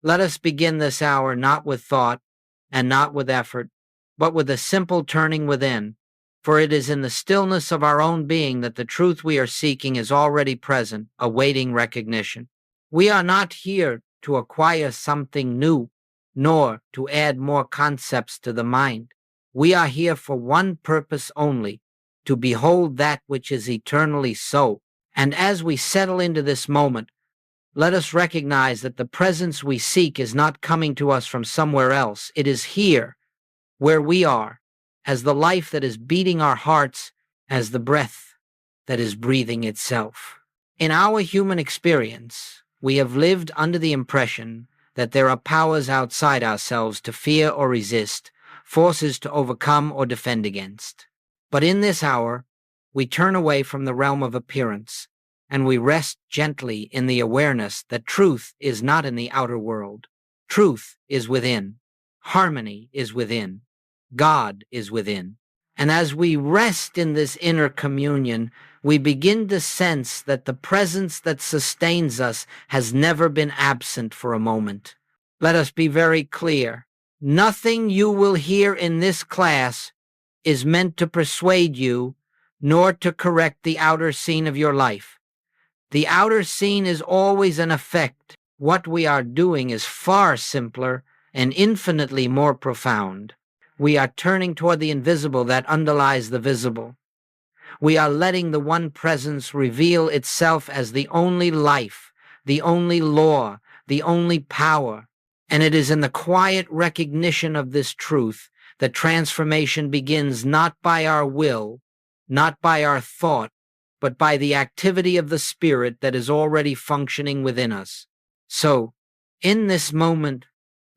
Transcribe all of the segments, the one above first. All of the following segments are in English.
Let us begin this hour not with thought and not with effort, but with a simple turning within, for it is in the stillness of our own being that the truth we are seeking is already present, awaiting recognition. We are not here to acquire something new, nor to add more concepts to the mind. We are here for one purpose only, to behold that which is eternally so. And as we settle into this moment, let us recognize that the presence we seek is not coming to us from somewhere else. It is here, where we are, as the life that is beating our hearts, as the breath that is breathing itself. In our human experience, we have lived under the impression that there are powers outside ourselves to fear or resist, forces to overcome or defend against. But in this hour, we turn away from the realm of appearance, and we rest gently in the awareness that truth is not in the outer world. Truth is within. Harmony is within. God is within. And as we rest in this inner communion, we begin to sense that the presence that sustains us has never been absent for a moment. Let us be very clear. Nothing you will hear in this class is meant to persuade you, nor to correct the outer scene of your life. The outer scene is always an effect. What we are doing is far simpler and infinitely more profound. We are turning toward the invisible that underlies the visible. We are letting the one presence reveal itself as the only life, the only law, the only power. And it is in the quiet recognition of this truth that transformation begins, not by our will, not by our thought, but by the activity of the Spirit that is already functioning within us. So, in this moment,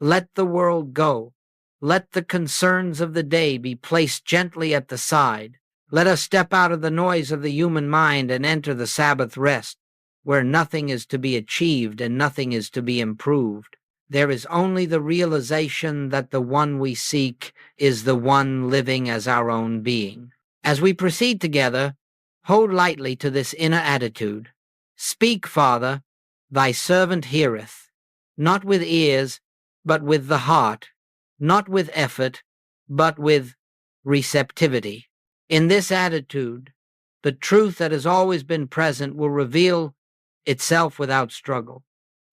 let the world go. Let the concerns of the day be placed gently at the side. Let us step out of the noise of the human mind and enter the Sabbath rest, where nothing is to be achieved and nothing is to be improved. There is only the realization that the one we seek is the one living as our own being. As we proceed together, hold lightly to this inner attitude. Speak, Father, thy servant heareth, not with ears, but with the heart, not with effort, but with receptivity. In this attitude, the truth that has always been present will reveal itself without struggle,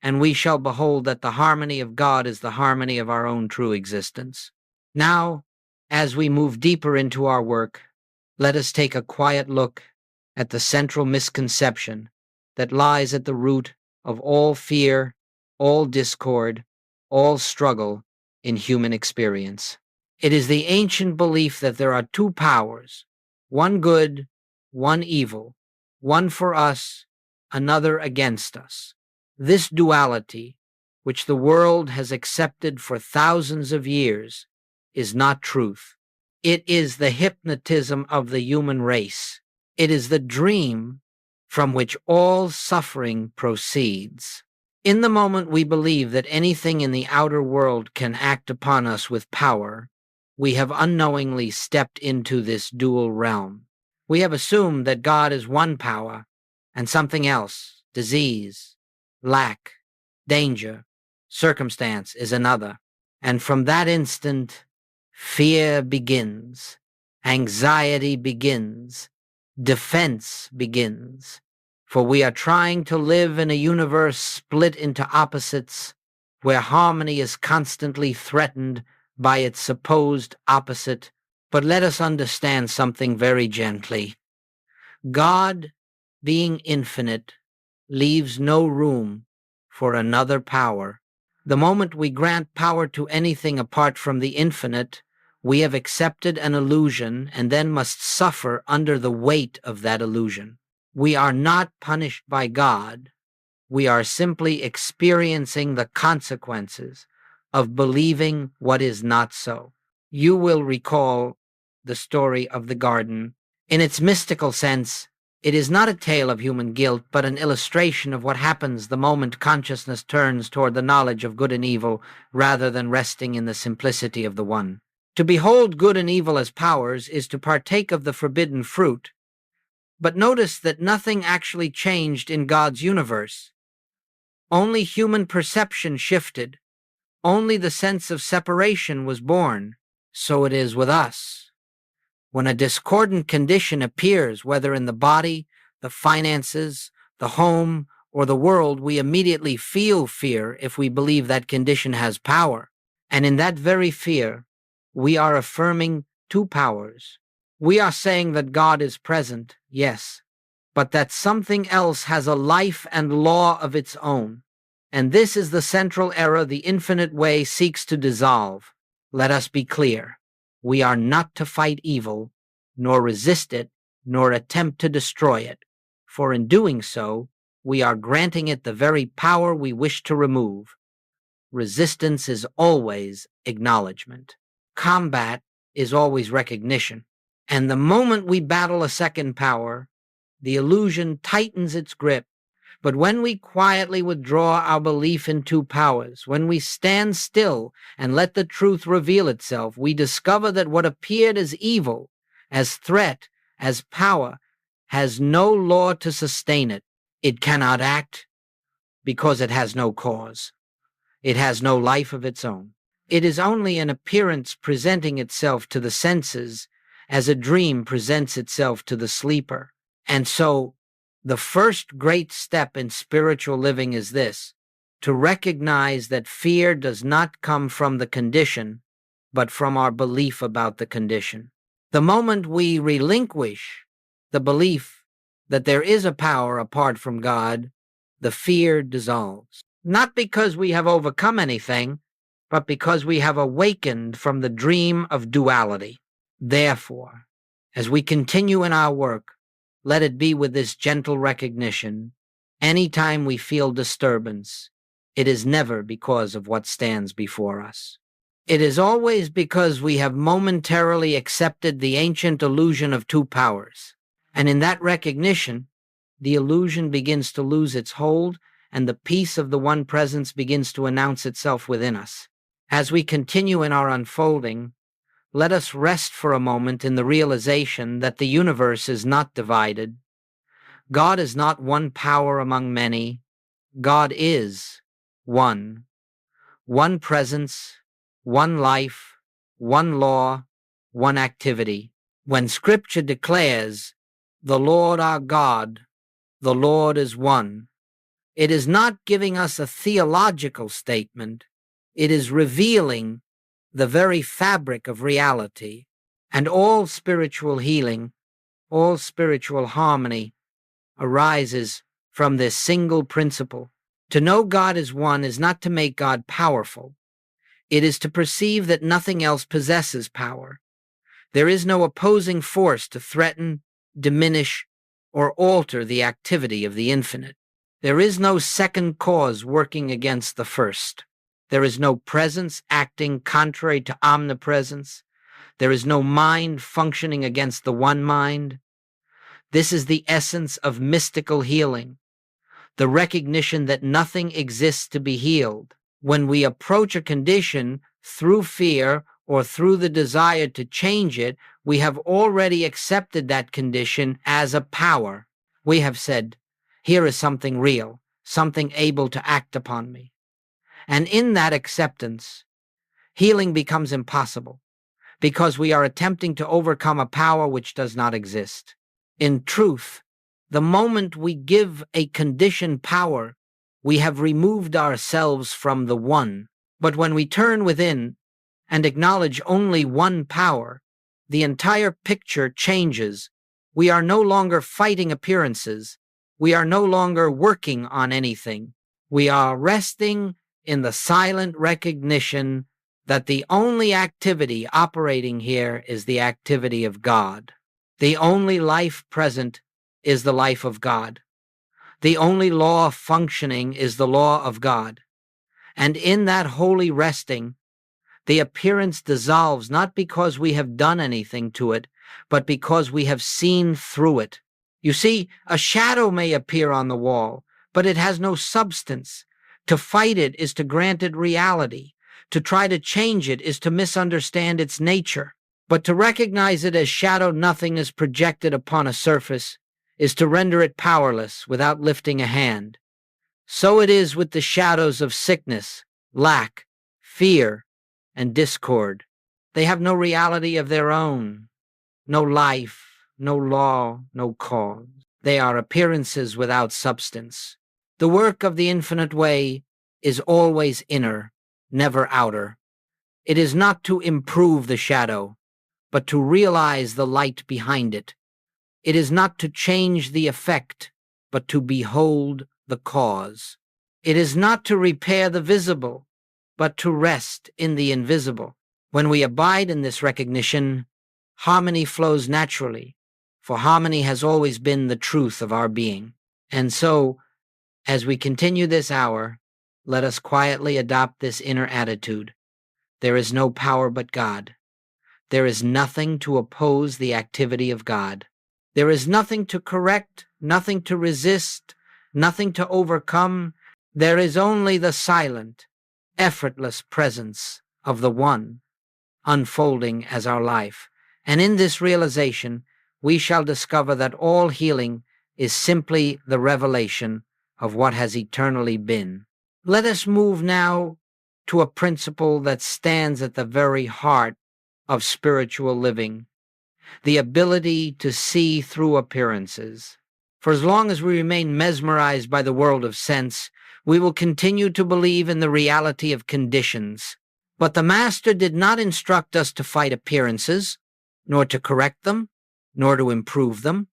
and we shall behold that the harmony of God is the harmony of our own true existence. Now, as we move deeper into our work, let us take a quiet look at the central misconception that lies at the root of all fear, all discord, all struggle in human experience. It is the ancient belief that there are two powers, one good, one evil, one for us, another against us. This duality, which the world has accepted for thousands of years, is not truth. It is the hypnotism of the human race. It is the dream from which all suffering proceeds. In the moment we believe that anything in the outer world can act upon us with power, we have unknowingly stepped into this dual realm. We have assumed that God is one power and something else, disease, lack, danger, circumstance, is another. And from that instant, fear begins, anxiety begins, defense begins, for we are trying to live in a universe split into opposites, where harmony is constantly threatened by its supposed opposite. But let us understand something very gently. God, being infinite, leaves no room for another power. The moment we grant power to anything apart from the infinite, we have accepted an illusion and then must suffer under the weight of that illusion. We are not punished by God. We are simply experiencing the consequences of believing what is not so. You will recall the story of the garden. In its mystical sense, it is not a tale of human guilt, but an illustration of what happens the moment consciousness turns toward the knowledge of good and evil rather than resting in the simplicity of the one. To behold good and evil as powers is to partake of the forbidden fruit. But notice that nothing actually changed in God's universe. Only human perception shifted. only the sense of separation was born. So it is with us. When a discordant condition appears, whether in the body, the finances, the home, or the world, we immediately feel fear if we believe that condition has power. And in that very fear, we are affirming two powers. We are saying that God is present, yes, but that something else has a life and law of its own. And this is the central error the infinite way seeks to dissolve. Let us be clear. We are not to fight evil, nor resist it, nor attempt to destroy it, for in doing so, we are granting it the very power we wish to remove. Resistance is always acknowledgement. Combat is always recognition. And the moment we battle a second power, the illusion tightens its grip. But when we quietly withdraw our belief in two powers, when we stand still and let the truth reveal itself, we discover that what appeared as evil, as threat, as power, has no law to sustain it. It cannot act because it has no cause. It has no life of its own. It is only an appearance presenting itself to the senses as a dream presents itself to the sleeper. And so, the first great step in spiritual living is this: to recognize that fear does not come from the condition, but from our belief about the condition. The moment we relinquish the belief that there is a power apart from God, the fear dissolves. Not because we have overcome anything, but because we have awakened from the dream of duality. Therefore, as we continue in our work, let it be with this gentle recognition. Anytime we feel disturbance, it is never because of what stands before us. It is always because we have momentarily accepted the ancient illusion of two powers. And in that recognition, the illusion begins to lose its hold, and the peace of the one presence begins to announce itself within us. As we continue in our unfolding, let us rest for a moment in the realization that the universe is not divided. God is not one power among many. God is one. One presence, one life, one law, one activity. When Scripture declares, "The Lord our God, the Lord is one," it is not giving us a theological statement. It is revealing the very fabric of reality. And all spiritual healing, all spiritual harmony arises from this single principle. To know God is one is not to make God powerful. It is to perceive that nothing else possesses power. There is no opposing force to threaten, diminish, or alter the activity of the infinite. There is no second cause working against the first. There is no presence acting contrary to omnipresence. There is no mind functioning against the one mind. This is the essence of mystical healing, the recognition that nothing exists to be healed. When we approach a condition through fear or through the desire to change it, we have already accepted that condition as a power. We have said, "Here is something real, something able to act upon me." And in that acceptance, healing becomes impossible, because we are attempting to overcome a power which does not exist. In truth, the moment we give a condition power, we have removed ourselves from the one. But when we turn within and acknowledge only one power, the entire picture changes. We are no longer fighting appearances. We are no longer working on anything. We are resting in the silent recognition that the only activity operating here is the activity of God. The only life present is the life of God. The only law functioning is the law of God. And in that holy resting, the appearance dissolves not because we have done anything to it, but because we have seen through it. You see, a shadow may appear on the wall, but it has no substance. To fight it is to grant it reality. To try to change it is to misunderstand its nature. But to recognize it as shadow nothingness projected upon a surface is to render it powerless without lifting a hand. So it is with the shadows of sickness, lack, fear, and discord. They have no reality of their own, no life, no law, no cause. They are appearances without substance. The work of the infinite way is always inner, never outer. It is not to improve the shadow, but to realize the light behind it. It is not to change the effect, but to behold the cause. It is not to repair the visible, but to rest in the invisible. When we abide in this recognition, harmony flows naturally, for harmony has always been the truth of our being. And so, as we continue this hour, let us quietly adopt this inner attitude. There is no power but God. There is nothing to oppose the activity of God. There is nothing to correct, nothing to resist, nothing to overcome. There is only the silent, effortless presence of the One unfolding as our life. And in this realization, we shall discover that all healing is simply the revelation of what has eternally been. Let us move now to a principle that stands at the very heart of spiritual living, the ability to see through appearances. For as long as we remain mesmerized by the world of sense, we will continue to believe in the reality of conditions. But the Master did not instruct us to fight appearances, nor to correct them, nor to improve them.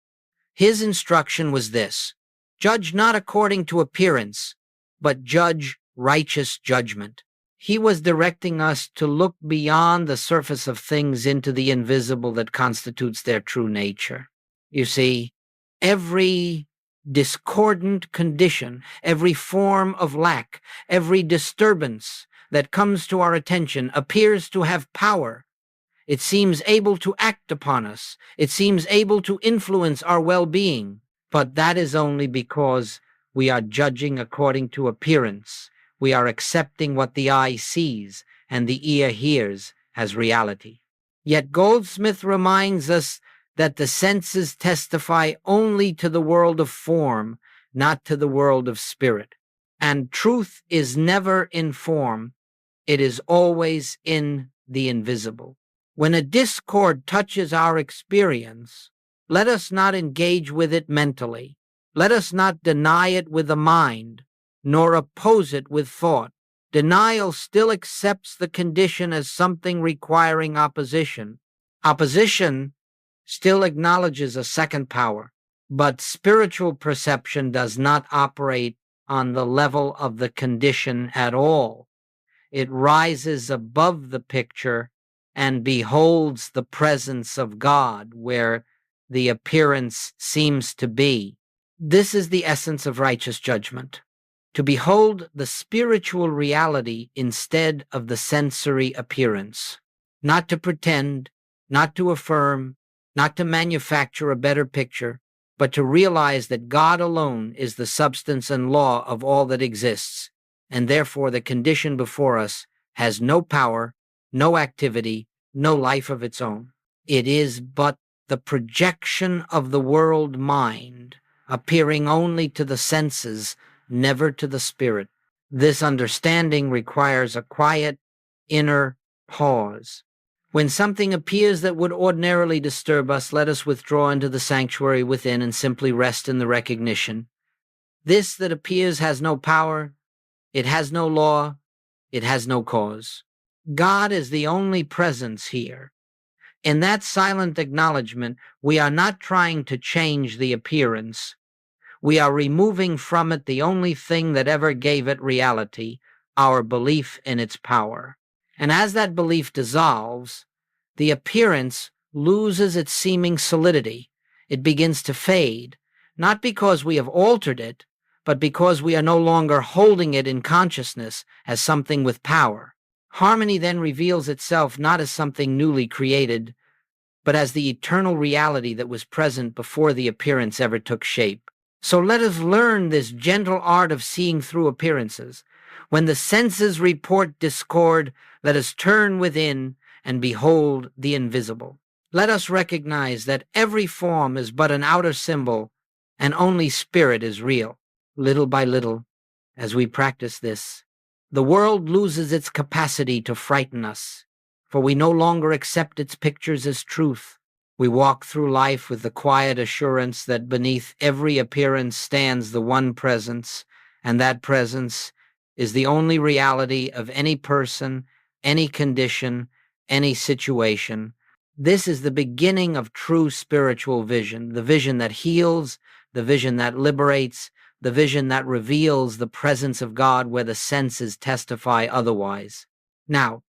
His instruction was this: judge not according to appearance, but judge righteous judgment. He was directing us to look beyond the surface of things into the invisible that constitutes their true nature. You see, every discordant condition, every form of lack, every disturbance that comes to our attention appears to have power. It seems able to act upon us. It seems able to influence our well-being. But that is only because we are judging according to appearance. We are accepting what the eye sees and the ear hears as reality. Yet Goldsmith reminds us that the senses testify only to the world of form, not to the world of spirit. And truth is never in form. It is always in the invisible. When a discord touches our experience, let us not engage with it mentally. Let us not deny it with the mind, nor oppose it with thought. Denial still accepts the condition as something requiring opposition. Opposition still acknowledges a second power, but spiritual perception does not operate on the level of the condition at all. It rises above the picture and beholds the presence of God where the appearance seems to be. This is the essence of righteous judgment: to behold the spiritual reality instead of the sensory appearance, not to pretend, not to affirm, not to manufacture a better picture, but to realize that God alone is the substance and law of all that exists, and therefore the condition before us has no power, no activity, no life of its own. It is but the projection of the world mind, appearing only to the senses, never to the spirit. This understanding requires a quiet, inner pause. When something appears that would ordinarily disturb us, let us withdraw into the sanctuary within and simply rest in the recognition. This that appears has no power, it has no law, it has no cause. God is the only presence here. In that silent acknowledgement, we are not trying to change the appearance. We are removing from it the only thing that ever gave it reality, our belief in its power. And as that belief dissolves, the appearance loses its seeming solidity. It begins to fade, not because we have altered it, but because we are no longer holding it in consciousness as something with power. Harmony then reveals itself not as something newly created, but as the eternal reality that was present before the appearance ever took shape. So let us learn this gentle art of seeing through appearances. When the senses report discord, let us turn within and behold the invisible. Let us recognize that every form is but an outer symbol, and only spirit is real. Little by little, as we practice this, The world loses its capacity to frighten us, for we no longer accept its pictures as truth. We walk through life with the quiet assurance that beneath every appearance stands the one presence, and that presence is the only reality of any person, any condition, any situation. This is the beginning of true spiritual vision, the vision that heals, the vision that liberates, the vision that reveals the presence of God where the senses testify otherwise. Now,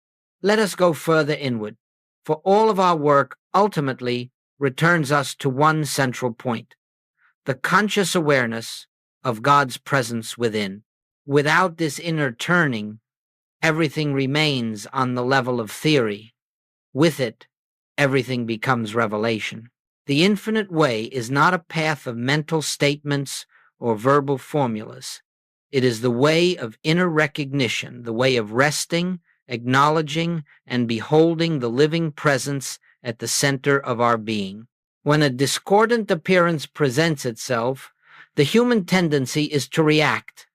let us go further inward, for all of our work ultimately returns us to one central point, the conscious awareness of God's presence within. Without this inner turning, everything remains on the level of theory. With it, everything becomes revelation. The infinite way is not a path of mental statements or verbal formulas. It is the way of inner recognition, the way of resting, acknowledging, and beholding the living presence at the center of our being. When a discordant appearance presents itself, the human tendency is to react.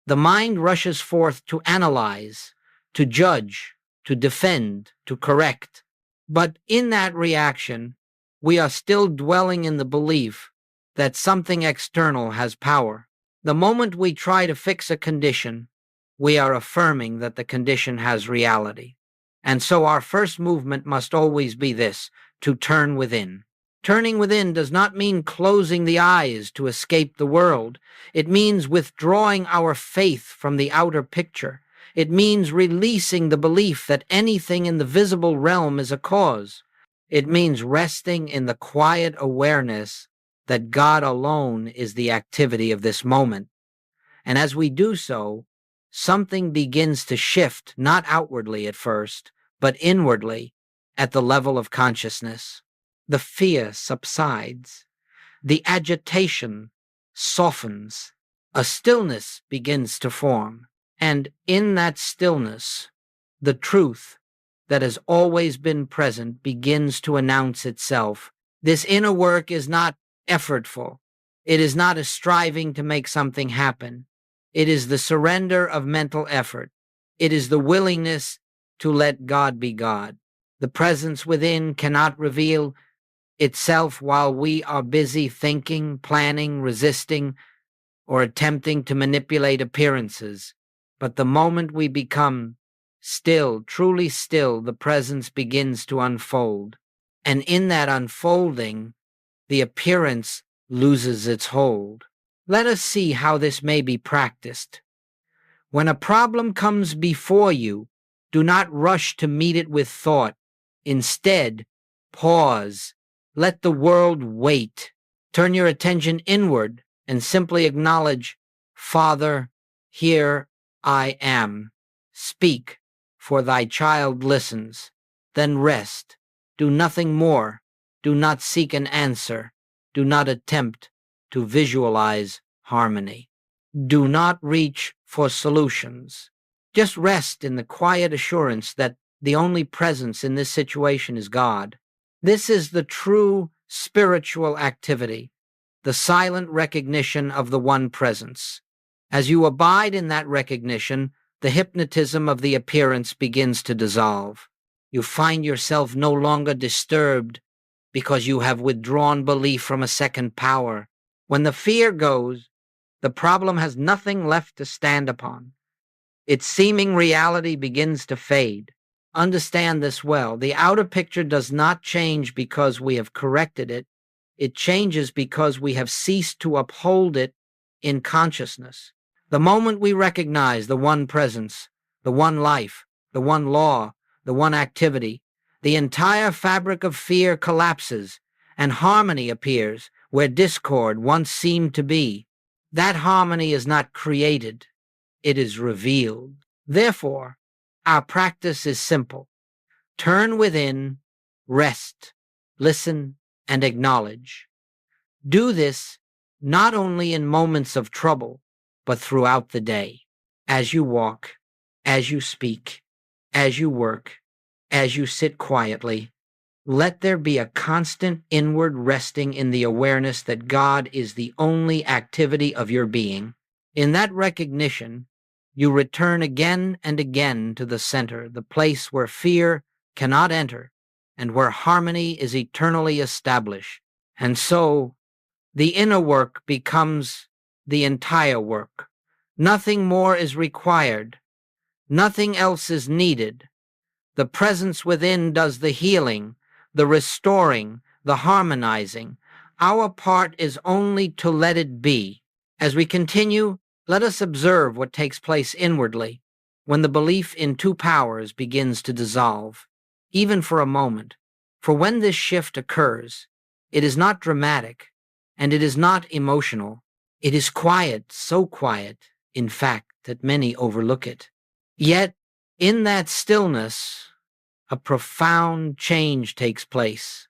The mind rushes forth to analyze, to judge, to defend, to correct. But in that reaction, we are still dwelling in the belief that something external has power. The moment we try to fix a condition, we are affirming that the condition has reality. And so our first movement must always be this, to turn within. Turning within does not mean closing the eyes to escape the world. It means withdrawing our faith from the outer picture. It means releasing the belief that anything in the visible realm is a cause. It means resting in the quiet awareness that God alone is the activity of this moment. And as we do so, something begins to shift, not outwardly at first, but inwardly at the level of consciousness. The fear subsides. The agitation softens. A stillness begins to form. And in that stillness, the truth that has always been present begins to announce itself. This inner work is not effortful. It is not a striving to make something happen. It is the surrender of mental effort. It is the willingness to let God be God. The presence within cannot reveal itself while we are busy thinking, planning, resisting, or attempting to manipulate appearances. But the moment we become still, truly still, the presence begins to unfold. And in that unfolding, the appearance loses its hold. Let us see how this may be practiced. When a problem comes before you, do not rush to meet it with thought. Instead, pause. Let the world wait. Turn your attention inward and simply acknowledge, Father, here I am. Speak, for thy child listens. Then rest. Do nothing more. Do not seek an answer. Do not attempt to visualize harmony. Do not reach for solutions. Just rest in the quiet assurance that the only presence in this situation is God. This is the true spiritual activity, the silent recognition of the one presence. As you abide in that recognition, the hypnotism of the appearance begins to dissolve. You find yourself no longer disturbed because you have withdrawn belief from a second power. When the fear goes, the problem has nothing left to stand upon. Its seeming reality begins to fade. Understand this well. The outer picture does not change because we have corrected it. It changes because we have ceased to uphold it in consciousness. The moment we recognize the one presence, the one life, the one law, the one activity, the entire fabric of fear collapses and harmony appears where discord once seemed to be. That harmony is not created, it is revealed. Therefore, our practice is simple. Turn within, rest, listen, and acknowledge. Do this not only in moments of trouble, but throughout the day. As you walk, as you speak, as you work, as you sit quietly, let there be a constant inward resting in the awareness that God is the only activity of your being. In that recognition, You return again and again to the center, the place where fear cannot enter and where harmony is eternally established. And so the inner work becomes the entire work. Nothing more is required. Nothing else is needed. The presence within does the healing, the restoring, the harmonizing. Our part is only to let it be. As we continue, let us observe what takes place inwardly when the belief in two powers begins to dissolve, even for a moment. For when this shift occurs, it is not dramatic, and it is not emotional. It is quiet, so quiet, in fact, that many overlook it. Yet, in that stillness, a profound change takes place.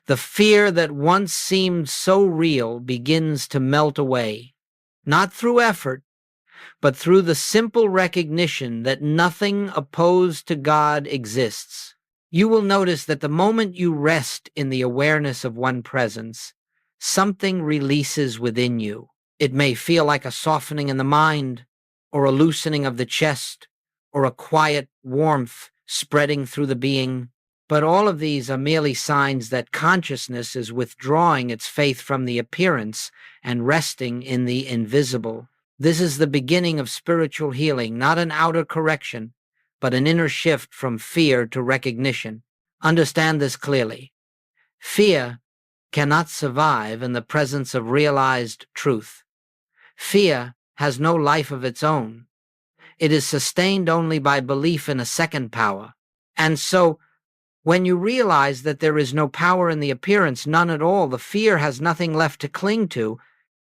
The fear that once seemed so real begins to melt away, not through effort, but through the simple recognition that nothing opposed to God exists. You will notice that the moment you rest in the awareness of one presence, something releases within you. It may feel like a softening in the mind, or a loosening of the chest, or a quiet warmth spreading through the being. But all of these are merely signs that consciousness is withdrawing its faith from the appearance and resting in the invisible. This is the beginning of spiritual healing, not an outer correction, but an inner shift from fear to recognition. Understand this clearly. Fear cannot survive in the presence of realized truth. Fear has no life of its own. It is sustained only by belief in a second power. And so, when you realize that there is no power in the appearance, none at all, the fear has nothing left to cling to,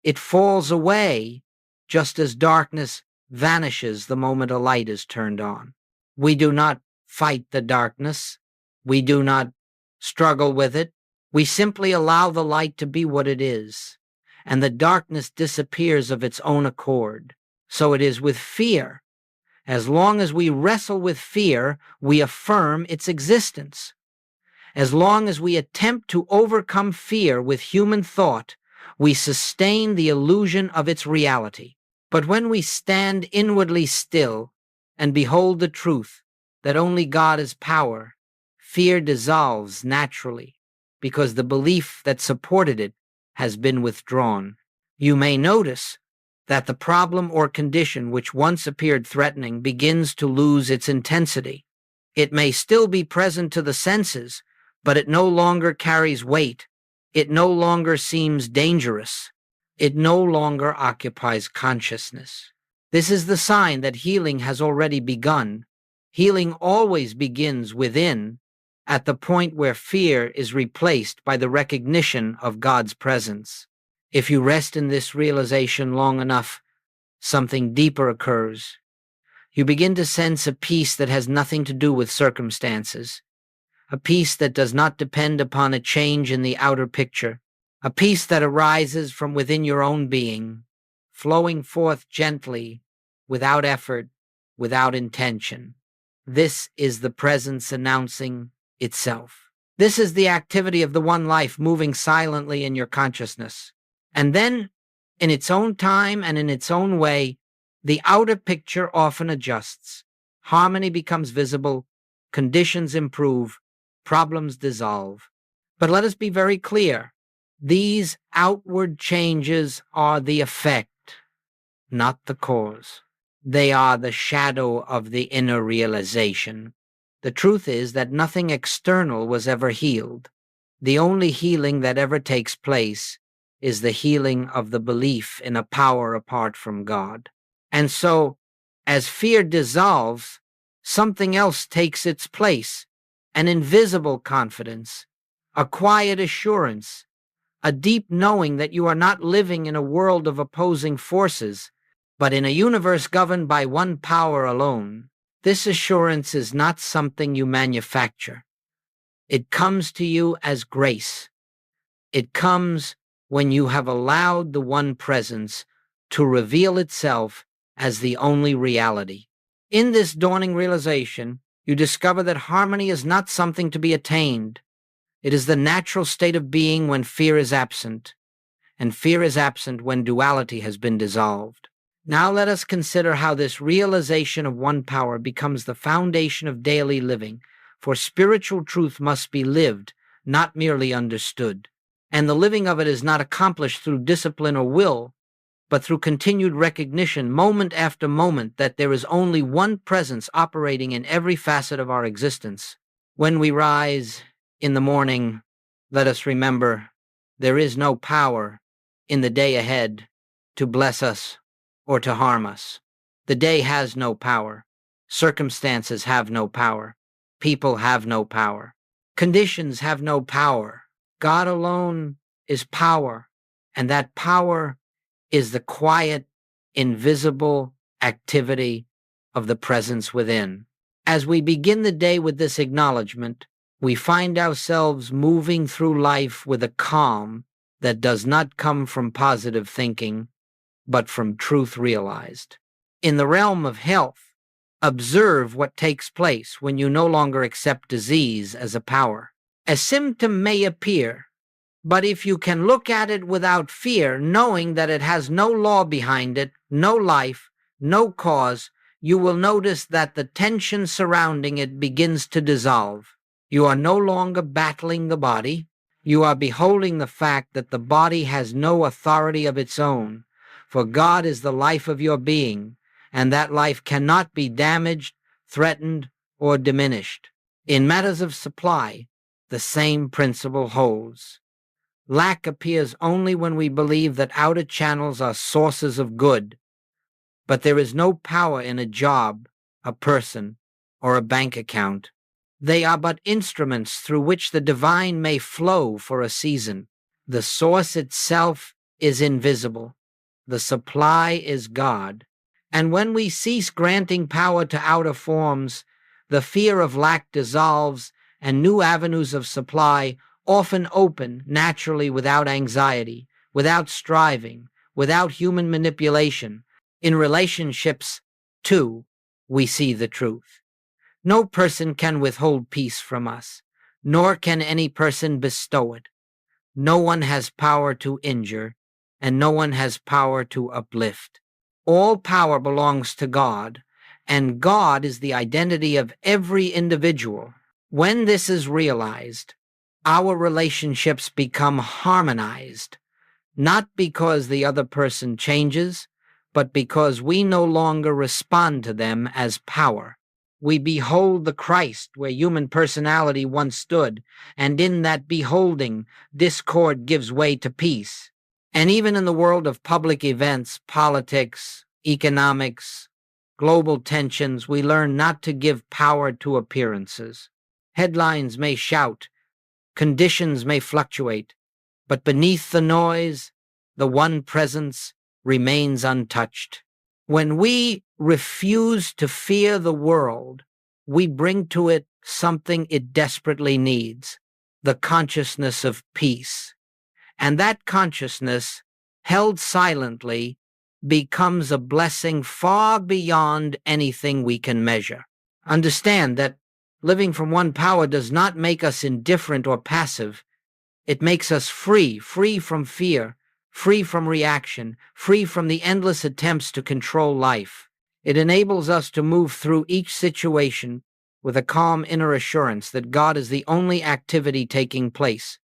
it falls away just as darkness vanishes the moment a light is turned on. We do not fight the darkness. We do not struggle with it. We simply allow the light to be what it is, and the darkness disappears of its own accord. So it is with fear. As long as we wrestle with fear, we affirm its existence. As long as we attempt to overcome fear with human thought, we sustain the illusion of its reality. But when we stand inwardly still and behold the truth that only God is power, fear dissolves naturally, because the belief that supported it has been withdrawn. You may notice that the problem or condition which once appeared threatening begins to lose its intensity. It may still be present to the senses, but it no longer carries weight. It no longer seems dangerous. It no longer occupies consciousness. This is the sign that healing has already begun. Healing always begins within, at the point where fear is replaced by the recognition of God's presence. If you rest in this realization long enough, something deeper occurs. You begin to sense a peace that has nothing to do with circumstances, a peace that does not depend upon a change in the outer picture, a peace that arises from within your own being, flowing forth gently, without effort, without intention. This is the presence announcing itself. This is the activity of the one life moving silently in your consciousness. And then, in its own time and in its own way, the outer picture often adjusts. Harmony becomes visible, conditions improve, problems dissolve. But let us be very clear. These outward changes are the effect, not the cause. They are the shadow of the inner realization. The truth is that nothing external was ever healed. The only healing that ever takes place is the healing of the belief in a power apart from God. And so, as fear dissolves, something else takes its place, an invisible confidence, a quiet assurance, a deep knowing that you are not living in a world of opposing forces, but in a universe governed by one power alone. This assurance is not something you manufacture. It comes to you as grace. It comes when you have allowed the one presence to reveal itself as the only reality. In this dawning realization, you discover that harmony is not something to be attained. It is the natural state of being when fear is absent, and fear is absent when duality has been dissolved. Now let us consider how this realization of one power becomes the foundation of daily living, for spiritual truth must be lived, not merely understood. And the living of it is not accomplished through discipline or will, but through continued recognition, moment after moment, that there is only one presence operating in every facet of our existence. When we rise in the morning, let us remember there is no power in the day ahead to bless us or to harm us. The day has no power. Circumstances have no power. People have no power. Conditions have no power. God alone is power, and that power is the quiet, invisible activity of the presence within. As we begin the day with this acknowledgement, we find ourselves moving through life with a calm that does not come from positive thinking, but from truth realized. In the realm of health, observe what takes place when you no longer accept disease as a power. A symptom may appear, but if you can look at it without fear, knowing that it has no law behind it, no life, no cause, you will notice that the tension surrounding it begins to dissolve. You are no longer battling the body. You are beholding the fact that the body has no authority of its own, for God is the life of your being, and that life cannot be damaged, threatened, or diminished. In matters of supply, the same principle holds. Lack appears only when we believe that outer channels are sources of good, but there is no power in a job, a person, or a bank account. They are but instruments through which the divine may flow for a season. The source itself is invisible. The supply is God. And when we cease granting power to outer forms, the fear of lack dissolves, and new avenues of supply often open naturally without anxiety, without striving, without human manipulation. In relationships, too, we see the truth. No person can withhold peace from us, nor can any person bestow it. No one has power to injure, and no one has power to uplift. All power belongs to God, and God is the identity of every individual. When this is realized, our relationships become harmonized, not because the other person changes, but because we no longer respond to them as power. We behold the Christ where human personality once stood, and in that beholding, discord gives way to peace. And even in the world of public events, politics, economics, global tensions, we learn not to give power to appearances. Headlines may shout, conditions may fluctuate, but beneath the noise, the one presence remains untouched. When we refuse to fear the world, we bring to it something it desperately needs, the consciousness of peace. And that consciousness, held silently, becomes a blessing far beyond anything we can measure. Understand that living from one power does not make us indifferent or passive. It makes us free from fear, free from reaction, free from the endless attempts to control life. It enables us to move through each situation with a calm inner assurance that God is the only activity taking place,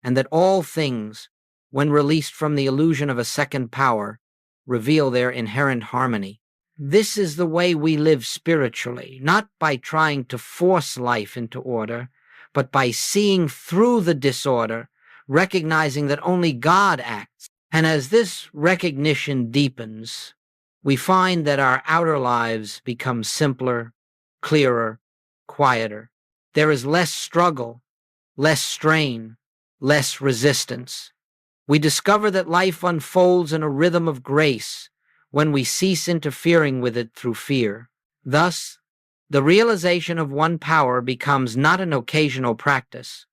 and that all things, when released from the illusion of a second power, reveal their inherent harmony. This is the way we live spiritually, not by trying to force life into order, but by seeing through the disorder, recognizing that only God acts. And as this recognition deepens, we find that our outer lives become simpler, clearer, quieter. There is less struggle, less strain, less resistance. We discover that life unfolds in a rhythm of grace when we cease interfering with it through fear. Thus, the realization of one power becomes not an occasional practice,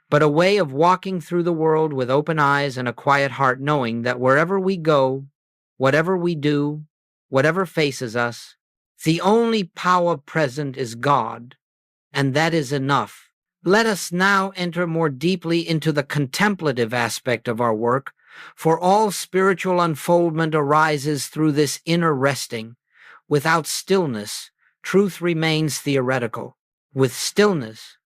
but a way of walking through the world with open eyes and a quiet heart, knowing that wherever we go, whatever we do, whatever faces us, the only power present is God, and that is enough. Let us now enter more deeply into the contemplative aspect of our work, For all spiritual unfoldment arises through this inner resting. Without stillness, truth remains theoretical. With stillness,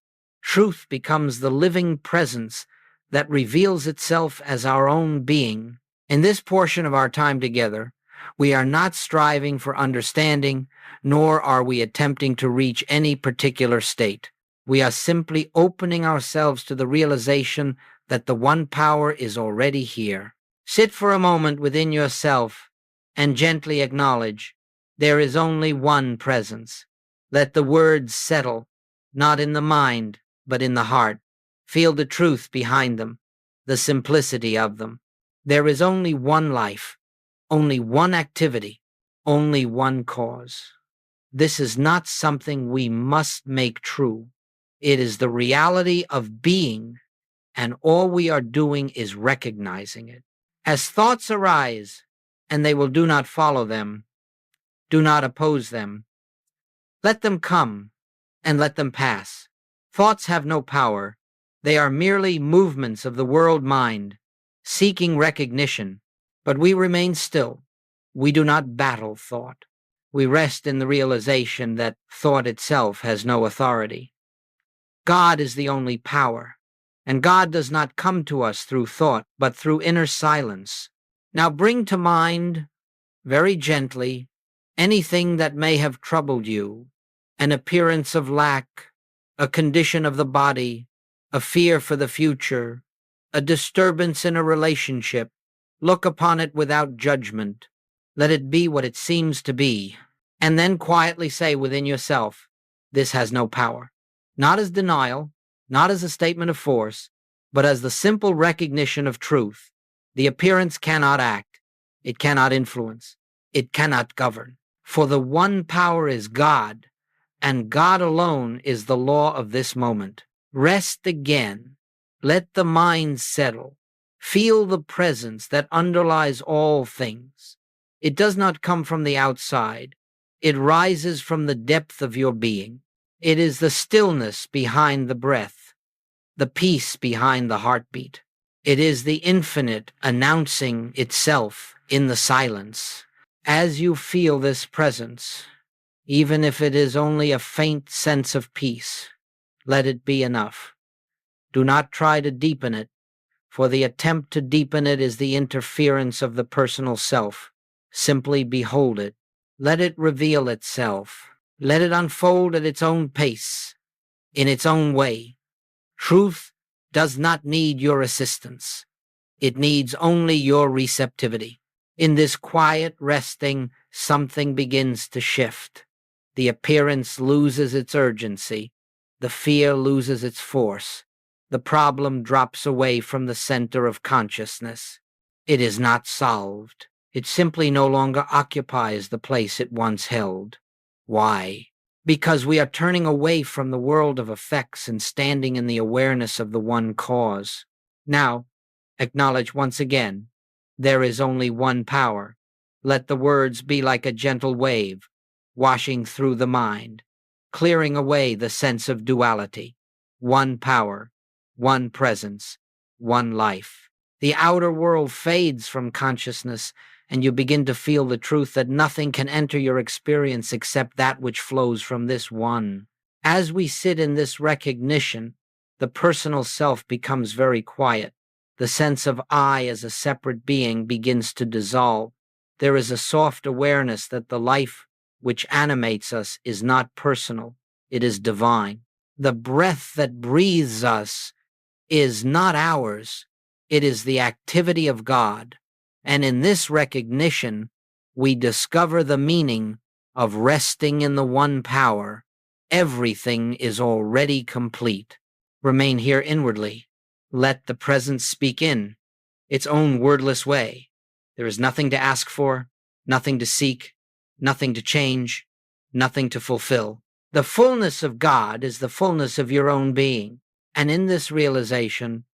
truth becomes the living presence that reveals itself as our own being. In this portion of our time together, we are not striving for understanding, nor are we attempting to reach any particular state. We are simply opening ourselves to the realization that the one power is already here. Sit for a moment within yourself and gently acknowledge there is only one presence. Let the words settle, not in the mind, but in the heart. Feel the truth behind them, the simplicity of them. There is only one life, only one activity, only one cause. This is not something we must make true. It is the reality of being, and all we are doing is recognizing it. As thoughts arise, and they will do not follow them, do not oppose them. Let them come, and let them pass. Thoughts have no power. They are merely movements of the world mind, seeking recognition. But we remain still. We do not battle thought. We rest in the realization that thought itself has no authority. God is the only power, and God does not come to us through thought, but through inner silence. Now bring to mind, very gently, anything that may have troubled you, an appearance of lack, a condition of the body, a fear for the future, a disturbance in a relationship. Look upon it without judgment. Let it be what it seems to be, and then quietly say within yourself, this has no power. Not as denial, not as a statement of force, but as the simple recognition of truth. The appearance cannot act. It cannot influence. It cannot govern. For the one power is God, and God alone is the law of this moment. Rest again. Let the mind settle. Feel the presence that underlies all things. It does not come from the outside. It rises from the depth of your being. It is the stillness behind the breath, the peace behind the heartbeat. It is the infinite announcing itself in the silence. As you feel this presence, even if it is only a faint sense of peace, let it be enough. Do not try to deepen it, for the attempt to deepen it is the interference of the personal self. Simply behold it. Let it reveal itself. Let it unfold at its own pace, in its own way. Truth does not need your assistance. It needs only your receptivity. In this quiet resting, something begins to shift. The appearance loses its urgency. The fear loses its force. The problem drops away from the center of consciousness. It is not solved. It simply no longer occupies the place it once held. Why? Because we are turning away from the world of effects and standing in the awareness of the one cause. Now, acknowledge once again, there is only one power. Let the words be like a gentle wave, washing through the mind, clearing away the sense of duality. One power, one presence, one life. The outer world fades from consciousness, and you begin to feel the truth that nothing can enter your experience except that which flows from this one. As we sit in this recognition, the personal self becomes very quiet. The sense of I as a separate being begins to dissolve. There is a soft awareness that the life which animates us is not personal, it is divine. The breath that breathes us is not ours, it is the activity of God. And in this recognition, we discover the meaning of resting in the one power. Everything is already complete. Remain here inwardly. Let the presence speak in its own wordless way. There is nothing to ask for, nothing to seek, nothing to change, nothing to fulfill. The fullness of God is the fullness of your own being. And in this realization,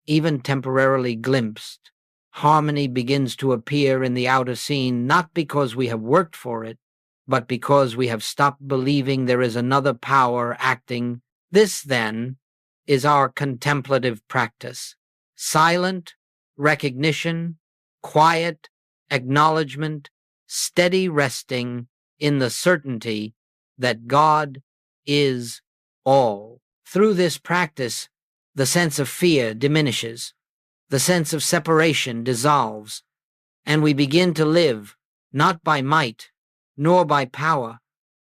even temporarily glimpsed, harmony begins to appear in the outer scene, not because we have worked for it, but because we have stopped believing there is another power acting. This, then, is our contemplative practice. Silent, recognition, quiet acknowledgement, steady resting in the certainty that God is all. Through this practice, the sense of fear diminishes, the sense of separation dissolves, and we begin to live not by might, nor by power,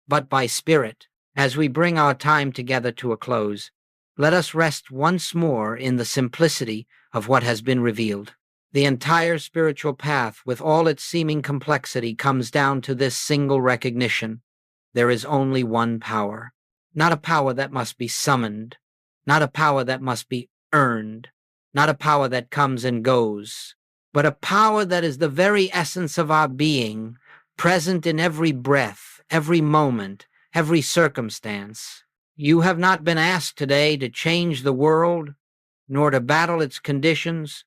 but by spirit. As we bring our time together to a close, let us rest once more in the simplicity of what has been revealed. The entire spiritual path, with all its seeming complexity, comes down to this single recognition. There is only one power, not a power that must be summoned, not a power that must be earned, not a power that comes and goes, but a power that is the very essence of our being, present in every breath, every moment, every circumstance. You have not been asked today to change the world, nor to battle its conditions,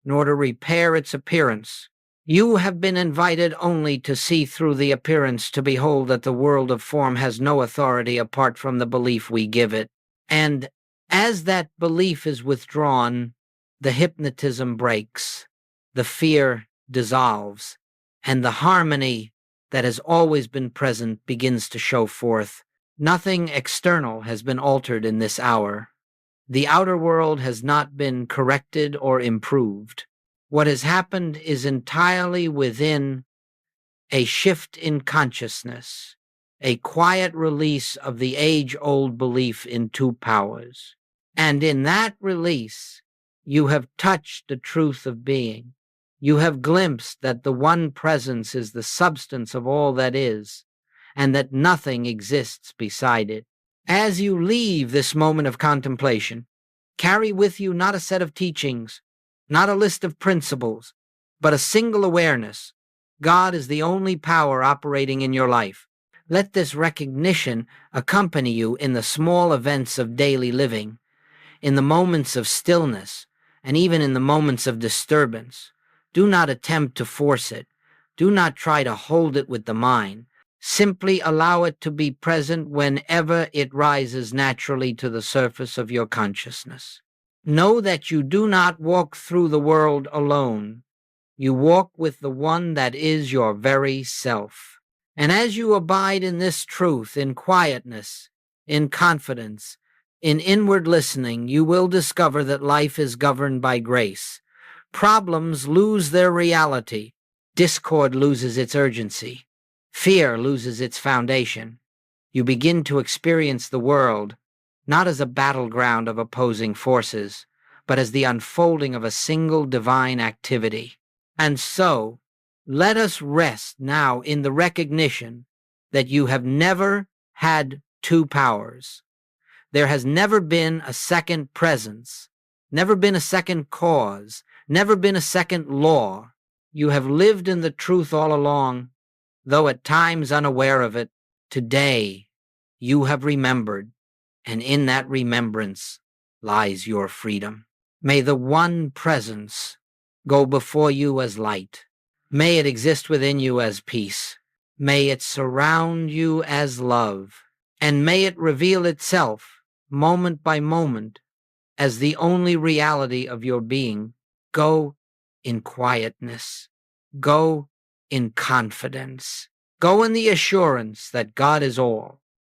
nor to repair its appearance. You have been invited only to see through the appearance, to behold that the world of form has no authority apart from the belief we give it. And as that belief is withdrawn, the hypnotism breaks, the fear dissolves, and the harmony that has always been present begins to show forth. Nothing external has been altered in this hour. The outer world has not been corrected or improved. What has happened is entirely within, a shift in consciousness, a quiet release of the age-old belief in two powers. And in that release, you have touched the truth of being. You have glimpsed that the one presence is the substance of all that is, and that nothing exists beside it. As you leave this moment of contemplation, carry with you not a set of teachings, not a list of principles, but a single awareness. God is the only power operating in your life. Let this recognition accompany you in the small events of daily living, in the moments of stillness, and even in the moments of disturbance. Do not attempt to force it. Do not try to hold it with the mind. Simply allow it to be present whenever it rises naturally to the surface of your consciousness. Know that you do not walk through the world alone. You walk with the one that is your very self. And as you abide in this truth, in quietness, in confidence, in inward listening, you will discover that life is governed by grace. Problems lose their reality. Discord loses its urgency. Fear loses its foundation. You begin to experience the world not as a battleground of opposing forces, but as the unfolding of a single divine activity. And so, let us rest now in the recognition that you have never had two powers. There has never been a second presence, never been a second cause, never been a second law. You have lived in the truth all along, though at times unaware of it. Today, you have remembered, and in that remembrance lies your freedom. May the one presence go before you as light. May it exist within you as peace. May it surround you as love. And may it reveal itself, moment by moment, as the only reality of your being. Go in quietness. Go in confidence. Go in the assurance that God is all.